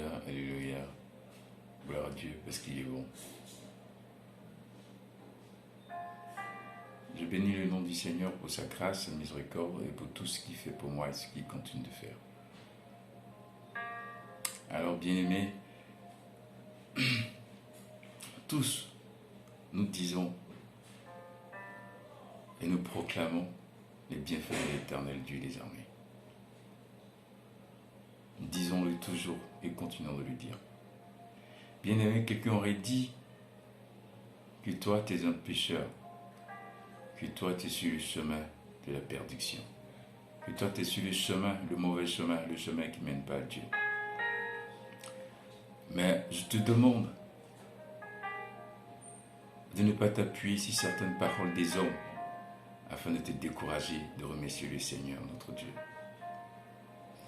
Alléluia, Alléluia. Gloire à Dieu parce qu'il est bon. Je bénis le nom du Seigneur pour sa grâce, sa miséricorde et pour tout ce qu'il fait pour moi et ce qu'il continue de faire. Alors, bien-aimés, tous, nous disons et nous proclamons les bienfaits de l'Éternel Dieu des armées. Disons-le toujours et continuons de le dire. Bien-aimé, quelqu'un aurait dit que toi, tu es un pécheur, que toi, tu es sur le chemin de la perdition, que toi, tu es sur le chemin, le mauvais chemin, le chemin qui ne mène pas à Dieu. Mais je te demande de ne pas t'appuyer sur certaines paroles des hommes afin de te décourager de remercier le Seigneur, notre Dieu.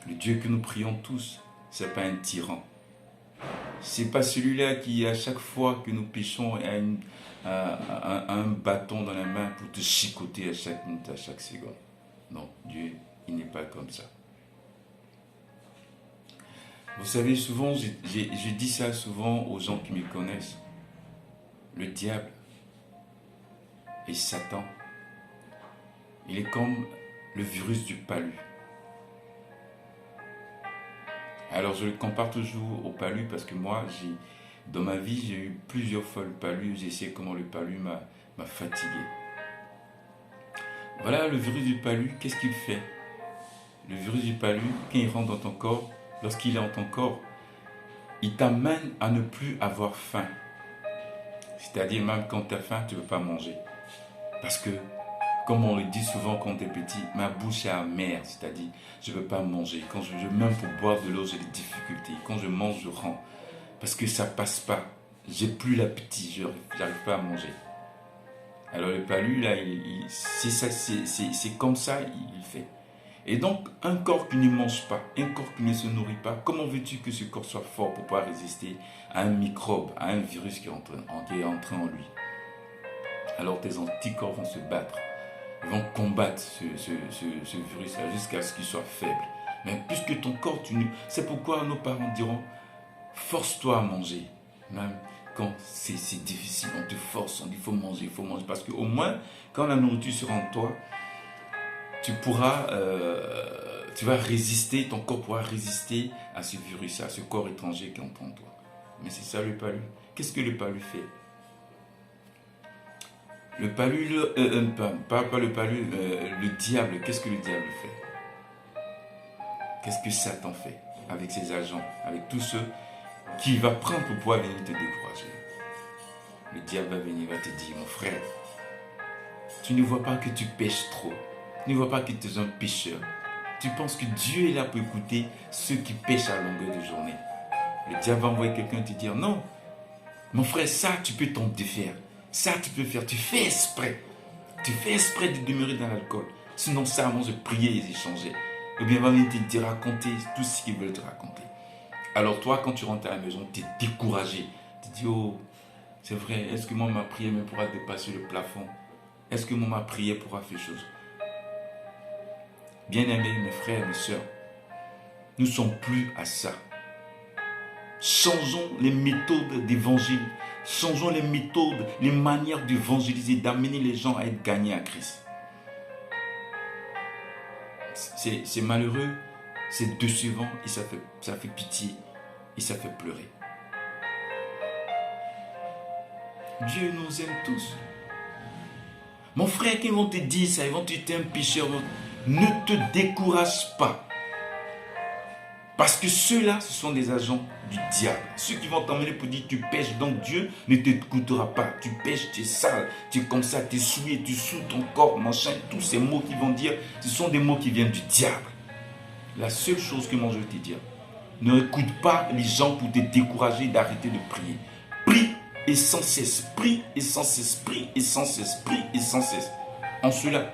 Le Dieu que nous prions tous, ce n'est pas un tyran. Ce n'est pas celui-là qui, à chaque fois que nous péchons, a un bâton dans la main pour te chicoter à chaque minute, à chaque seconde. Non, Dieu, il n'est pas comme ça. Vous savez, souvent, je dis ça souvent aux gens qui me connaissent. Le diable et Satan, il est comme le virus du palu. Alors je le compare toujours au palu parce que moi, dans ma vie, j'ai eu plusieurs fois le palu. J'ai essayé comment le palu m'a fatigué. Voilà, le virus du palu, qu'est-ce qu'il fait? Le virus du palu, quand il rentre dans ton corps, lorsqu'il est dans ton corps, il t'amène à ne plus avoir faim. C'est-à-dire même quand tu as faim, tu ne veux pas manger. Parce que, comme on le dit souvent quand tu es petit, ma bouche est amère, c'est-à-dire je ne veux pas manger. Quand même pour boire de l'eau, j'ai des difficultés. Quand je mange, je rends. Parce que ça ne passe pas. J'ai plus l'appétit, je n'arrive pas à manger. Alors le palu, là, c'est comme ça, il fait. Et donc, un corps qui ne mange pas, un corps qui ne se nourrit pas, comment veux-tu que ce corps soit fort pour pouvoir résister à un microbe, à un virus qui est entré en lui? Alors tes anticorps vont se battre. Ils vont combattre ce virus-là jusqu'à ce qu'il soit faible. Mais puisque ton corps, c'est pourquoi nos parents diront, force-toi à manger. Même quand c'est difficile, on te force, on dit, il faut manger. Parce qu'au moins, quand la nourriture sera en toi, tu vas résister, ton corps pourra résister à ce virus, à ce corps étranger qui est en toi. Mais c'est ça le palu. Qu'est-ce que le palu fait? Le palu, pas le palu, le diable, qu'est-ce que le diable fait? Qu'est-ce que Satan fait avec ses agents, avec tous ceux qu'il va prendre pour pouvoir venir te décourager? Le diable va venir, va te dire, mon frère, tu ne vois pas que tu pêches trop, tu ne vois pas que tu es un pécheur. Tu penses que Dieu est là pour écouter ceux qui pêchent à longueur de journée. Le diable va envoyer quelqu'un te dire, non, mon frère, ça tu peux t'en défaire. Ça, tu peux faire, tu fais exprès. Tu fais exprès de demeurer dans l'alcool. Sinon, ça, avant de prier et d'échanger. Ou bien, va venir te raconter tout ce qu'ils veulent te raconter. Alors, toi, quand tu rentres à la maison, tu es découragé. Tu te dis, oh, c'est vrai, est-ce que moi, ma prière me pourra dépasser le plafond? Est-ce que moi, ma prière pourra faire chose? Bien-aimés, mes frères, mes soeurs, nous ne sommes plus à ça. Changeons les méthodes d'évangile. Changeons les méthodes, les manières d'évangéliser, d'amener les gens à être gagnés à Christ. C'est malheureux, c'est décevant et ça fait pitié et ça fait pleurer. Dieu nous aime tous. Mon frère, qui vont te dire ça, ils vont te dire que tu es un pécheur. Ne te décourage pas. Parce que ceux-là, ce sont des agents du diable. Ceux qui vont t'emmener pour dire tu pêches, donc Dieu ne t'écoutera pas. Tu pêches, tu es sale, tu es comme ça, tu es souillé, tu souilles ton corps, machin. Tous ces mots qu'ils vont dire, ce sont des mots qui viennent du diable. La seule chose que moi je veux te dire, ne écoute pas les gens pour te décourager d'arrêter de prier. Prie et sans cesse, prie et sans cesse, prie et sans cesse, prie et sans cesse. En cela,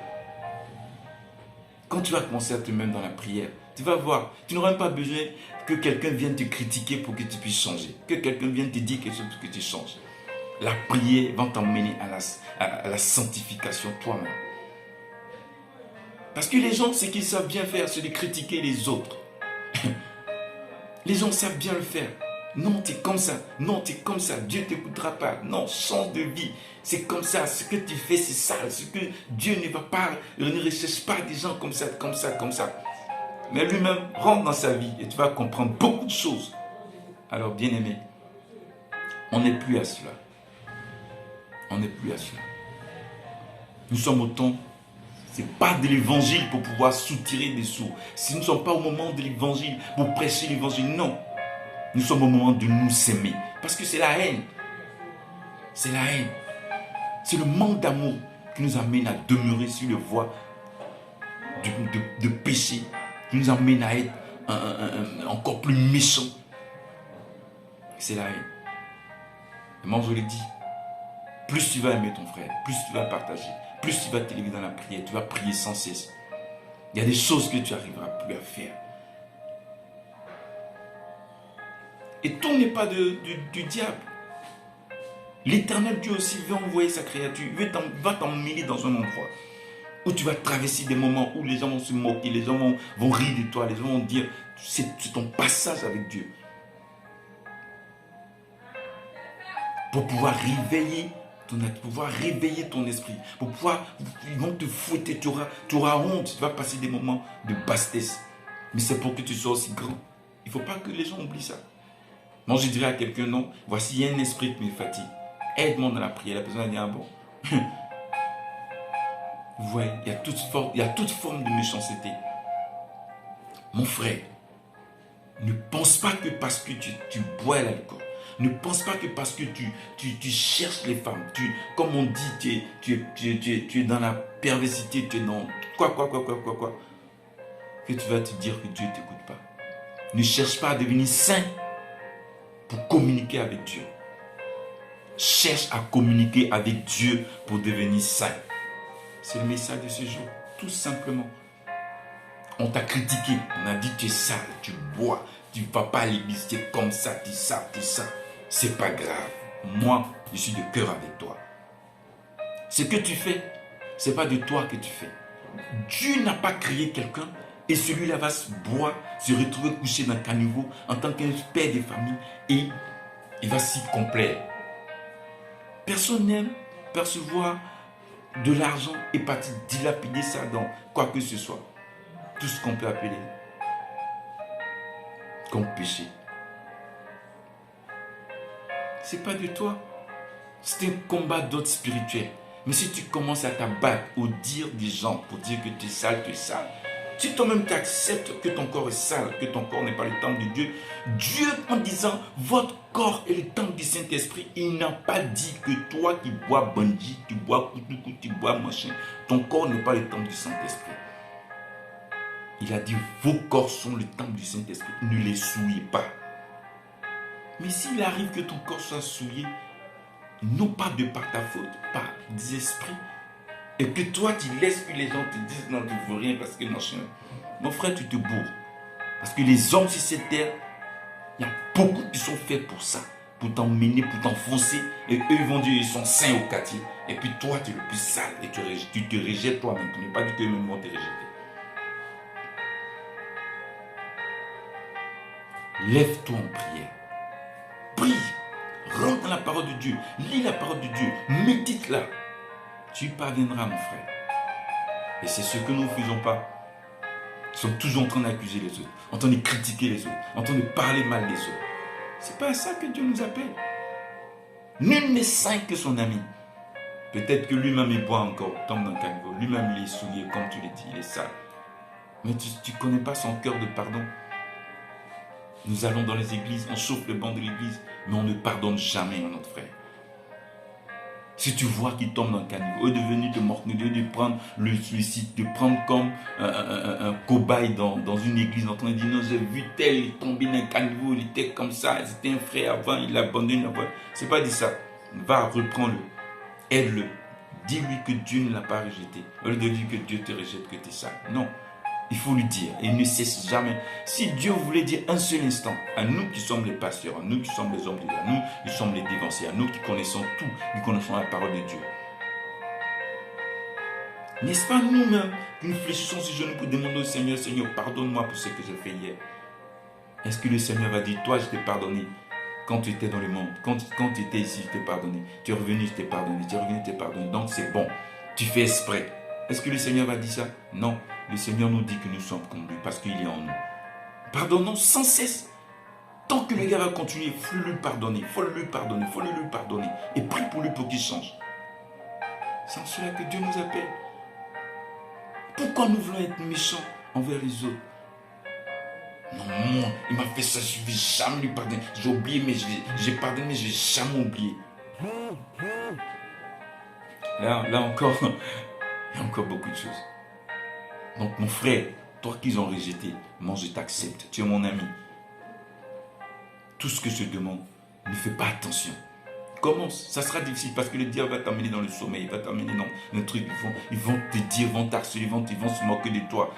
quand tu vas commencer à te mettre dans la prière, tu vas voir, tu n'auras même pas besoin que quelqu'un vienne te critiquer pour que tu puisses changer. Que quelqu'un vienne te dire quelque chose pour que tu changes. La prière va t'emmener à la sanctification toi-même. Parce que les gens, ce qu'ils savent bien faire, c'est de critiquer les autres. Les gens savent bien le faire. Non, tu es comme ça. Non, tu es comme ça. Dieu ne t'écoutera pas. Non, change de vie. C'est comme ça. Ce que tu fais, c'est sale. Ce que Dieu ne va pas, ne recherche pas des gens comme ça, comme ça, comme ça. Mais lui-même rentre dans sa vie et tu vas comprendre beaucoup de choses. Alors, bien-aimé, on n'est plus à cela. On n'est plus à cela. Nous sommes au temps, ce n'est pas de l'évangile pour pouvoir soutirer des sous. Si nous ne sommes pas au moment de l'évangile pour prêcher l'évangile, non. Nous sommes au moment de nous aimer. Parce que c'est la haine. C'est la haine. C'est le manque d'amour qui nous amène à demeurer sur le voie de péché, qui nous amène à être encore plus méchants. C'est la haine. Et moi, je le dis, plus tu vas aimer ton frère, plus tu vas partager, plus tu vas t'élever dans la prière, tu vas prier sans cesse. Il y a des choses que tu n'arriveras plus à faire. Et tout n'est pas du diable. L'Éternel Dieu aussi veut envoyer sa créature, va t'emmener dans un endroit où tu vas traverser des moments où les gens vont se moquer, les gens vont rire de toi, les gens vont dire, c'est ton passage avec Dieu. Pour pouvoir réveiller ton esprit, pour pouvoir, ils vont te fouetter, tu auras honte, tu vas passer des moments de bassesse. Mais c'est pour que tu sois aussi grand. Il ne faut pas que les gens oublient ça. Moi, je dirais à quelqu'un, non, voici, il y a un esprit qui me fatigue. Aide-moi dans la prière. La personne va dire, ah bon. Vous voyez, il y a toute forme de méchanceté. Mon frère, ne pense pas que parce que tu bois l'alcool, ne pense pas que parce que tu cherches les femmes, comme on dit, tu es dans la perversité, tu es dans quoi, que tu vas te dire que Dieu ne t'écoute pas. Ne cherche pas à devenir saint pour communiquer avec Dieu. Cherche à communiquer avec Dieu pour devenir saint. C'est le message de ce jour, tout simplement. On t'a critiqué, on a dit tu es sale, tu bois, tu ne vas pas à l'église, tu es comme ça, tu es ça. C'est pas grave. Moi, je suis de cœur avec toi. Ce que tu fais, ce n'est pas de toi que tu fais. Dieu n'a pas créé quelqu'un et celui-là va se boire, se retrouver couché dans un caniveau en tant qu'un père de famille et il va s'y complaire. Personne n'aime percevoir de l'argent et partir dilapider ça dans quoi que ce soit. Tout ce qu'on peut appeler comme péché. C'est pas de toi. C'est un combat d'autre spirituel. Mais si tu commences à t'abattre au dire des gens pour dire que tu es sale, si toi-même tu acceptes que ton corps est sale, que ton corps n'est pas le temple de Dieu, Dieu en disant votre corps est le temple du Saint-Esprit, il n'a pas dit que toi qui bois bandit, tu bois coutou, tu bois machin, ton corps n'est pas le temple du Saint-Esprit. Il a dit vos corps sont le temple du Saint-Esprit, ne les souillez pas. Mais s'il arrive que ton corps soit souillé, non pas de par ta faute, par des esprits, et que toi tu laisses que les gens te disent non, tu ne veux rien parce que machin. Mon frère, tu te bourres. Parce que les hommes sur cette terre, il y a beaucoup qui sont faits pour ça, pour t'emmener, pour t'enfoncer, et eux ils vont dire ils sont saints au quartier. Et puis toi tu es le plus sale et tu te rejettes toi-même. Tu n'es pas dit qu'eux-mêmes vont te rejeter. Lève-toi en prière. Prie. Rentre dans la parole de Dieu. Lis la parole de Dieu. Médite-la. Tu y parviendras, mon frère. Et c'est ce que nous ne faisons pas. Nous sommes toujours en train d'accuser les autres, en train de critiquer les autres, en train de parler mal des autres. C'est pas à ça que Dieu nous appelle. Nul n'est saint que son ami. Peut-être que lui-même il boit encore, tombe dans le caniveau. Lui-même il est souillé, comme tu l'as dit, il est sale. Mais tu ne connais pas son cœur de pardon. Nous allons dans les églises, on chauffe le banc de l'église, mais on ne pardonne jamais à notre frère. Si tu vois qu'il tombe dans le caniveau, de venir te morcer, de prendre le suicide, de prendre comme un cobaye dans une église en train de dire non, j'ai vu tel, il est tombé dans un caniveau, il était comme ça, c'était un frère avant, il abandonne avant. C'est pas dit ça. Va, reprends-le, aide-le, dis-lui que Dieu ne l'a pas rejeté. Au lieu de dire que Dieu te rejette, que tu es sale. Non. Il faut lui dire, et il ne cesse jamais. Si Dieu voulait dire un seul instant, à nous qui sommes les pasteurs, à nous qui sommes les hommes de Dieu, à nous qui sommes les dévanciers, à nous qui connaissons tout, qui connaissons la parole de Dieu. N'est-ce pas nous-mêmes qui nous fléchissons sur genoux pour demander au Seigneur, Seigneur, pardonne-moi pour ce que j'ai fait hier. Est-ce que le Seigneur va dire, toi, je t'ai pardonné quand tu étais dans le monde, quand tu étais ici, je t'ai pardonné. Tu es revenu, je t'ai pardonné. Tu es revenu, je t'ai pardonné. Donc c'est bon. Tu fais exprès. Est-ce que le Seigneur va dire ça? Non. Le Seigneur nous dit que nous sommes comme lui parce qu'il est en nous. Pardonnons sans cesse. Tant que le gars va continuer, il faut lui pardonner, il faut lui pardonner, il faut lui pardonner. Et prie pour lui pour qu'il change. C'est en cela que Dieu nous appelle. Pourquoi nous voulons être méchants envers les autres? Non, moi, il m'a fait ça, je ne vais jamais lui pardonner. J'ai oublié, mais j'ai pardonné, mais je ne vais jamais oublier. Là encore, il y a encore beaucoup de choses. Donc mon frère, toi qu'ils ont rejeté, moi je t'accepte. Tu es mon ami. Tout ce que je te demande, ne fais pas attention. Commence, ça sera difficile parce que le diable va t'amener dans le sommeil, il va t'amener dans le truc. Ils vont te dire, ils vont t'harceler, ils vont se moquer de toi.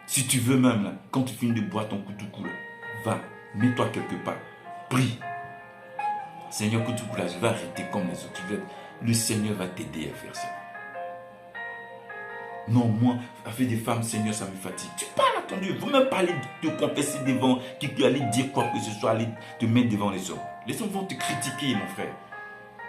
Si tu veux même, là, quand tu finis de boire ton Kutuku, va, mets-toi quelque part, prie. Seigneur Kutuku, je vais arrêter comme les autres. Le Seigneur va t'aider à faire ça. Non, moi, avec des femmes, Seigneur, ça me fatigue. Tu parles à ton Dieu. Vous même pas aller te confesser devant, aller dire quoi que ce soit, aller te mettre devant les hommes. Les hommes vont te critiquer, mon frère.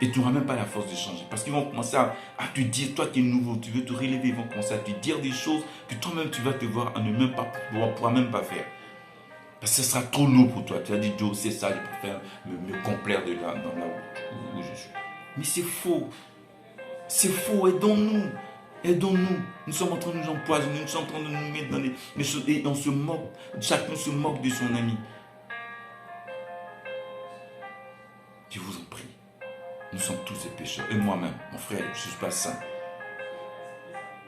Et tu n'auras même pas la force de changer. Parce qu'ils vont commencer à te dire, toi qui es nouveau, tu veux te relever, ils vont commencer à te dire des choses que toi-même tu vas te voir à ne même pas pouvoir même pas faire. Parce que ce sera trop lourd pour toi. Tu vas dire, Joe, c'est ça, je préfère me complaire de là, dans là où je suis. Mais c'est faux. C'est faux, aidons-nous. Aidons-nous. Nous sommes en train de nous empoisonner, nous sommes en train de nous mettre dans les choses. Et on se moque, chacun se moque de son ami. Je vous en prie. Nous sommes tous des pécheurs. Et moi-même, mon frère, je ne suis pas saint.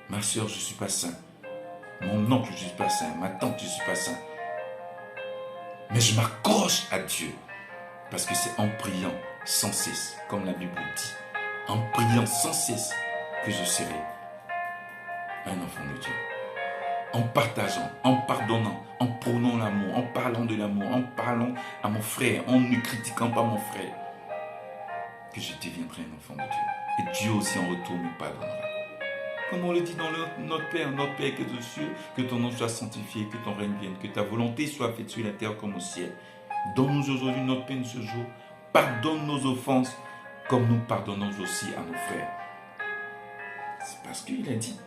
Ma soeur, je ne suis pas saint. Mon oncle, je ne suis pas saint. Ma tante, je ne suis pas saint. Mais je m'accroche à Dieu. Parce que c'est en priant sans cesse, comme la Bible dit, en priant sans cesse que je serai un enfant de Dieu. En partageant, en pardonnant, en prônant l'amour, en parlant de l'amour, en parlant à mon frère, en ne critiquant pas mon frère, que je deviendrai un enfant de Dieu. Et Dieu aussi en retour me pardonnera. Comme on le dit dans notre Père qui est aux cieux, que ton nom soit sanctifié, que ton règne vienne, que ta volonté soit faite sur la terre comme au ciel. Donne-nous aujourd'hui notre peine ce jour. Pardonne nos offenses comme nous pardonnons aussi à nos frères. C'est parce qu'il a dit,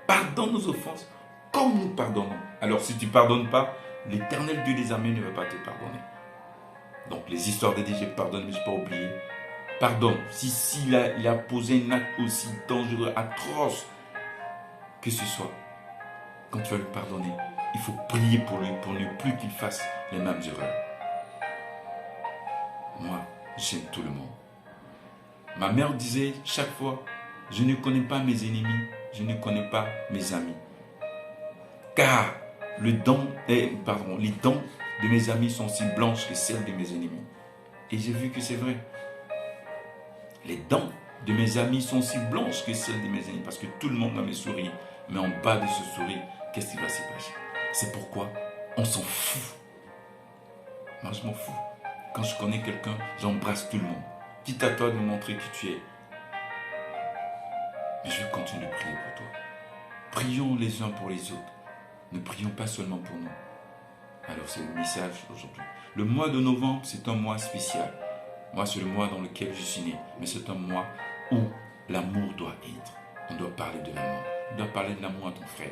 pardonne nos offenses comme nous pardonnons. Alors si tu ne pardonnes pas, l'Éternel Dieu des armées ne va pas te pardonner. Donc les histoires de dire j'ai pardonné mais je n'ai pas oublié. Pardonne. Si il a posé un acte aussi dangereux, atroce que ce soit, quand tu vas lui pardonner, il faut prier pour lui, pour ne plus qu'il fasse les mêmes erreurs. Moi, j'aime tout le monde. Ma mère disait chaque fois, je ne connais pas mes ennemis, je ne connais pas mes amis. Car les dents de mes amis sont aussi blanches que celles de mes ennemis. Et j'ai vu que c'est vrai. Les dents de mes amis sont aussi blanches que celles de mes ennemis. Parce que tout le monde va me sourire. Mais en bas de ce sourire, qu'est-ce qui va se passer? C'est pourquoi on s'en fout. Moi, je m'en fous. Quand je connais quelqu'un, j'embrasse tout le monde. Quitte à toi de montrer qui tu es. Mais je vais continuer de prier pour toi. Prions les uns pour les autres. Ne prions pas seulement pour nous. Alors c'est le message aujourd'hui. Le mois de novembre, c'est un mois spécial. Moi, c'est le mois dans lequel je suis né. Mais c'est un mois où l'amour doit être. On doit parler de l'amour. On doit parler de l'amour à ton frère.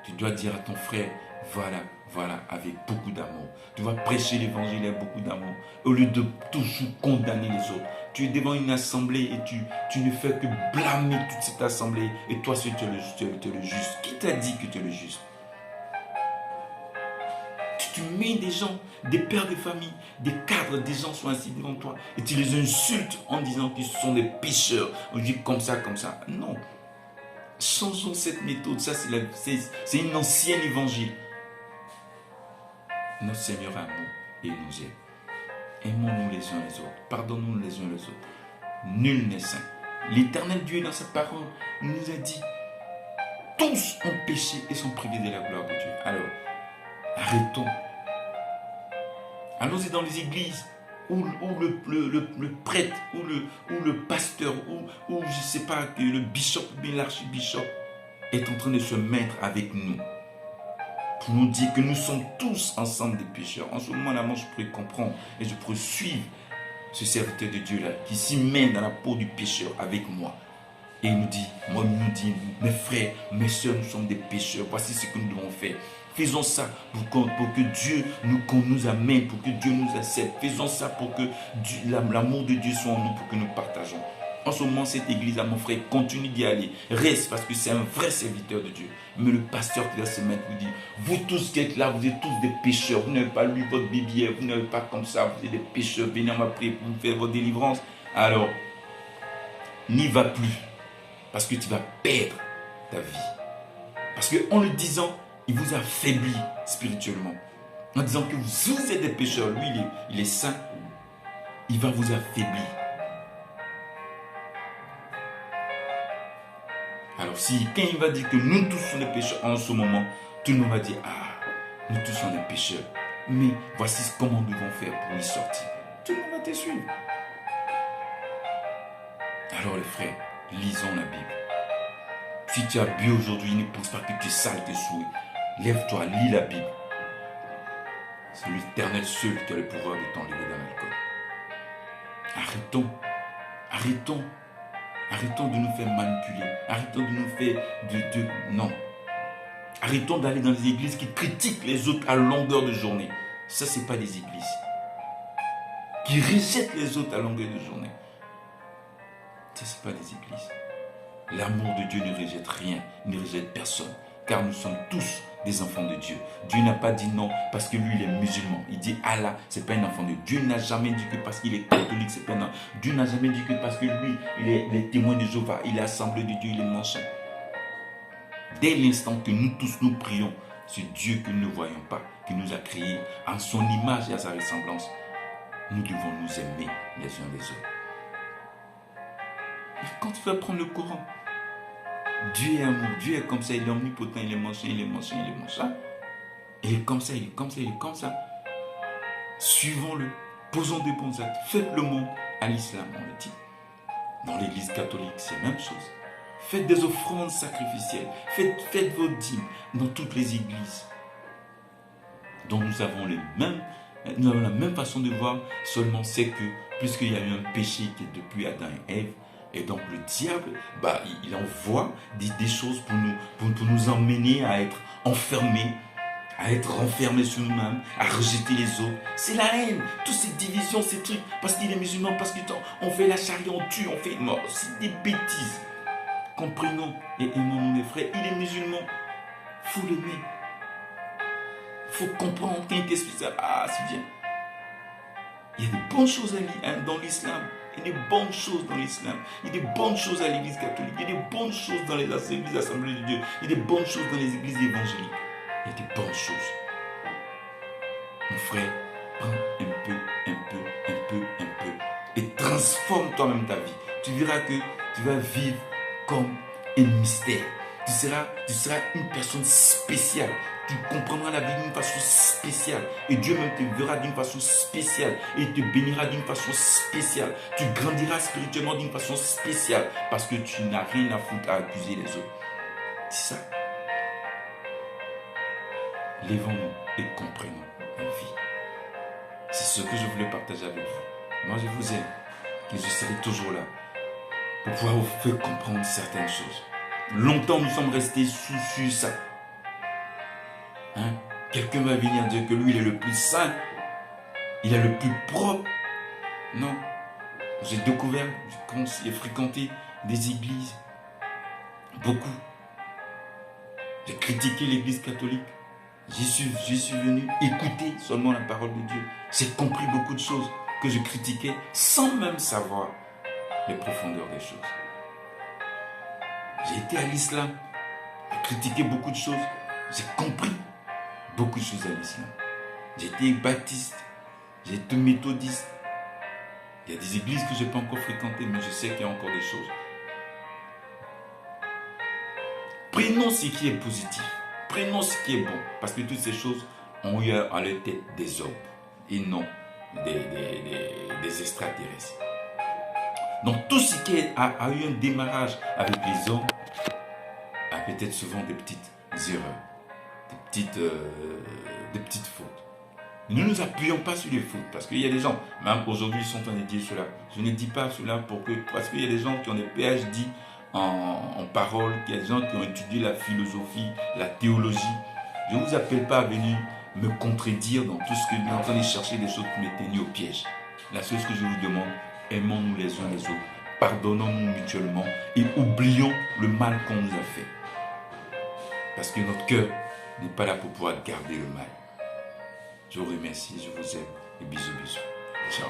Tu dois dire à ton frère, voilà, avec beaucoup d'amour. Tu vas prêcher l'évangile avec beaucoup d'amour. Au lieu de toujours condamner les autres. Tu es devant une assemblée et tu ne fais que blâmer toute cette assemblée. Et toi, tu es le juste. Qui t'a dit que tu es le juste? Tu mets des gens, des pères de famille, des cadres, des gens sont assis devant toi et tu les insultes en disant qu'ils sont des pécheurs. On dit comme ça. Non. Changeons cette méthode. Ça, c'est une ancienne évangile. Notre Seigneur a amour et il nous aime. Aimons-nous les uns les autres. Pardonnons-nous les uns les autres. Nul n'est saint. L'Éternel Dieu, dans sa parole, nous a dit tous ont péché et sont privés de la gloire de Dieu. Alors, arrêtons. Allons-y dans les églises où le prêtre, où le pasteur, où je ne sais pas, le bishop ou l'archibishop est en train de se mettre avec nous. pour nous dire que nous sommes tous ensemble des pécheurs. En ce moment-là, je pourrais comprendre et je pourrais suivre ce serviteur de Dieu-là qui s'y met dans la peau du pécheur avec moi. Et il nous dit, mes frères, mes soeurs, nous sommes des pécheurs. Voici ce que nous devons faire. Faisons ça pour que Dieu nous amène, pour que Dieu nous accepte. Faisons ça pour que l'amour de Dieu soit en nous, pour que nous partageons. En ce moment, cette église, mon frère, continue d'y aller. Reste parce que c'est un vrai serviteur de Dieu. Mais le pasteur qui va se mettre vous dit, vous tous qui êtes là, vous êtes tous des pécheurs. Vous n'avez pas lu votre Bible, vous n'avez pas comme ça, vous êtes des pécheurs. Venez m'appeler pour vous faire votre délivrance. Alors, n'y va plus. Parce que tu vas perdre ta vie. Parce qu'en le disant, il vous affaiblit spirituellement. En disant que vous êtes des pécheurs, lui il est saint, il va vous affaiblir. Alors quand il va dire que nous tous sommes des pécheurs en ce moment, tout le monde va dire, nous tous sommes des pécheurs. Mais voici comment nous devons faire pour y sortir. Tout le monde va te suivre. Alors les frères, lisons la Bible. Si tu as bu aujourd'hui, ne pense pas que tu es sale tes souhaits. Lève-toi, lis la Bible. C'est l'Éternel seul qui a le pouvoir de t'enlever dans l'alcool. Arrêtons de nous faire manipuler. Arrêtons de nous faire non. Arrêtons d'aller dans les églises qui critiquent les autres à longueur de journée. Ça, ce n'est pas des églises. Qui rejettent les autres à longueur de journée. Ça, ce n'est pas des églises. L'amour de Dieu ne rejette rien, ne rejette personne. Car nous sommes tous des enfants de Dieu. Dieu n'a pas dit non parce que lui il est musulman. Il dit Allah, c'est pas un enfant de Dieu. Dieu n'a jamais dit que parce qu'il est catholique, c'est pas un enfant. Dieu n'a jamais dit que parce que lui, il est témoin de Jéhovah, il est assemblé de Dieu, il est machin. Dès l'instant que nous tous nous prions, c'est Dieu que nous ne voyons pas, qui nous a créés en son image et à sa ressemblance. Nous devons nous aimer les uns les autres. Et quand tu vas prendre le courant, Dieu est amour, Dieu est comme ça, il est omnipotent, il est machin, il est machin, il est machin. Il est comme ça, il est comme ça, il est comme ça. Suivons-le, posons des bons actes, faites le monde à l'islam, on le dit. Dans l'église catholique, c'est la même chose. Faites des offrandes sacrificielles, faites vos dîmes dans toutes les églises. Donc nous avons la même façon de voir, seulement c'est que, puisqu'il y a eu un péché qui est depuis Adam et Ève, et donc le diable, il envoie des choses pour nous emmener à être enfermés, à être renfermés sur nous-mêmes, à rejeter les autres. C'est la haine, toutes ces divisions, ces trucs, parce qu'il est musulman, parce qu'on fait la charia, on tue, on fait mort, c'est des bêtises. Comprenons et aimons les frères, il est musulman, il faut l'aimer. Il faut comprendre qu'est-ce que ça. C'est bien. Il y a des bonnes choses dans l'islam. Il y a des bonnes choses dans l'islam. Il y a des bonnes choses à l'église catholique. Il y a des bonnes choses dans les églises assemblées de Dieu. Il y a des bonnes choses dans les églises évangéliques. Il y a des bonnes choses. Mon frère, prends un peu. Et transforme toi-même ta vie. Tu verras que tu vas vivre comme un mystère. Tu seras une personne spéciale. Tu comprendras la vie d'une façon spéciale. Et Dieu même te verra d'une façon spéciale. Et te bénira d'une façon spéciale. Tu grandiras spirituellement d'une façon spéciale. Parce que tu n'as rien à foutre à accuser les autres. C'est ça. Lèvons-nous et comprenons la vie. C'est ce que je voulais partager avec vous. Moi, je vous aime. Et je serai toujours là. Pour pouvoir vous faire comprendre certaines choses. Longtemps, nous sommes restés sous ça. Quelqu'un va venir dire que lui, il est le plus saint. Il est le plus propre. Non. J'ai découvert, j'ai fréquenté des églises. Beaucoup. J'ai critiqué l'église catholique. J'y suis venu écouter seulement la parole de Dieu. J'ai compris beaucoup de choses que je critiquais sans même savoir les profondeurs des choses. J'ai été à l'islam, j'ai critiqué beaucoup de choses, j'ai compris beaucoup de choses à l'islam. J'ai été baptiste, j'ai été méthodiste. Il y a des églises que je n'ai pas encore fréquentées, mais je sais qu'il y a encore des choses. Prenons ce qui est positif, prenons ce qui est bon, parce que toutes ces choses ont eu à leur tête des hommes et non des extraterrestres. Donc tout ce qui a eu un démarrage avec les hommes a peut-être souvent des petites erreurs, des petites fautes. Ne nous appuyons pas sur les fautes, parce qu'il y a des gens, même aujourd'hui, ils sont en train de dire cela. Je ne dis pas cela parce qu'il y a des gens qui ont des PhD en parole, il y a des gens qui ont étudié la philosophie, la théologie. Je ne vous appelle pas à venir me contredire dans tout ce que vous êtes en train de chercher des choses pour me tenir au piège. La seule chose que je vous demande, aimons-nous les uns les autres, pardonnons-nous mutuellement et oublions le mal qu'on nous a fait. Parce que notre cœur n'est pas là pour pouvoir garder le mal. Je vous remercie, je vous aime et bisous, bisous. Ciao.